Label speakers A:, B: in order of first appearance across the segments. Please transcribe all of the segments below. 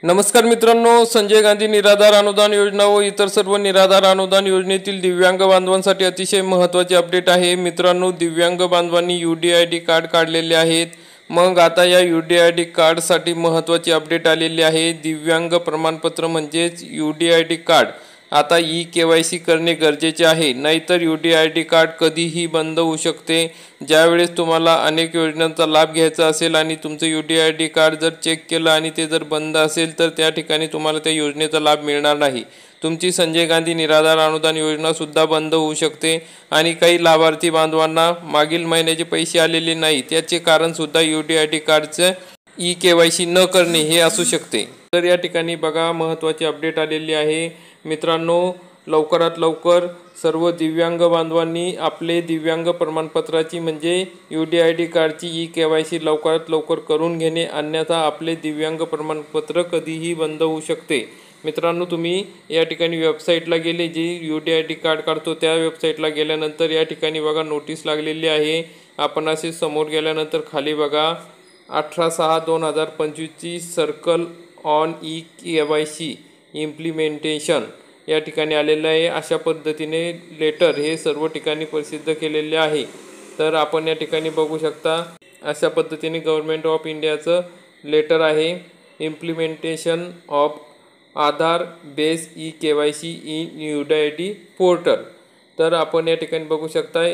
A: नमस्कार मित्रांनो, संजय गांधी निराधार अनुदान योजना व इतर सर्व निराधार अनुदान योजनेतील दिव्यांग बांधवांसाठी अतिशय महत्त्वाचे अपडेट आहे। मित्रांनो, दिव्यांग बांधवांनी UDID कार्ड काढलेले आहेत। मग आता या UDID कार्डसाठी महत्त्वाची अपडेट आलेली आहे। दिव्यांग प्रमाणपत्र म्हणजेच UDID कार्ड आता KYC करणे गरजेचे आहे, नाहीतर UDID कार्ड कधीही बंद होऊ शकते। ज्यावेळेस तुम्हाला अनेक योजनांचा लाभ घ्यायचा असेल आणि तुमचं UDID कार्ड जर चेक केलं आणि ते जर बंद असेल तर त्या ठिकाणी तुम्हाला त्या योजनेचा लाभ मिळणार नाही। तुमची संजय गांधी निराधार अनुदान योजना सुद्धा बंद होऊ शकते आणि काही लाभार्थी बांधवांना मागील महिन्याचे पैसे आलेले नाही, त्याचे कारण सुद्धा UDID कार्डचं KYC न करणे हे असू शकते। तर या ठिकाणी बघा, महत्त्वाची अपडेट आलेली आहे। मित्रांनो, लवकरात लवकर सर्व दिव्यांग बांधवांनी आपले दिव्यांग प्रमाणपत्राची म्हणजे UDID कार्डची KYC लवकरात लवकर करून घेणे, अन्यथा आपले दिव्यांग प्रमाणपत्र कधीही बंद होऊ शकते। मित्रांनो, तुम्ही या ठिकाणी वेबसाईटला गेले, जी UDID कार्ड काढतो त्या वेबसाईटला गेल्यानंतर या ठिकाणी बघा नोटीस लागलेली आहे। आपण असे समोर गेल्यानंतर खाली बघा 18/6/2025 सर्कल ऑन KYC इम्प्लिमेंटेशन या ठिकाणी आलेलं आहे। अशा पद्धतीने लेटर हे सर्व ठिकाणी प्रसिद्ध केलेले आहे। तर आपण या ठिकाणी बघू शकता, अशा पद्धतीने गव्हर्नमेंट ऑफ इंडियाचं लेटर आहे, implementation of Aadhaar base KYC in UDID portal. तर आपण या ठिकाणी बघू शकता,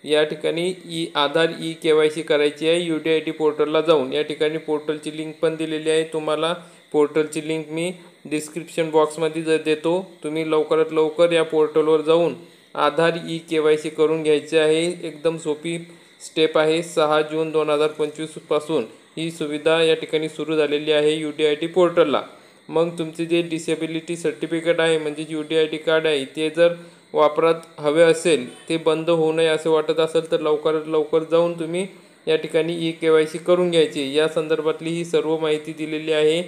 A: या ठिकाणी आधार KYC करायची आहे UDID पोर्टलला जाऊन। या ठिकाणी पोर्टलची लिंक पण दिलेली आहे, तुम्हाला पोर्टलची लिंक मी डिस्क्रिप्शन बॉक्समध्ये देतो। तुम्ही लवकरात लवकर या पोर्टलवर जाऊन आधार KYC करून घ्यायचे आहे। एकदम सोपी स्टेप आहे। 6 जून 2025 पासून ही सुविधा या ठिकाणी सुरू झालेली आहे UDID पोर्टलला। मग तुमचे जे डिसेबिलिटी सर्टिफिकेट आहे म्हणजे UDID कार्ड आहे, ते जर वापरात हवे असेल, ते बंद होऊ नये असे वाटत असेल तर लवकरात लवकर जाऊन तुम्ही या ठिकाणी KYC करून घ्यायची। या संदर्भातली ही सर्व माहिती दिलेली आहे।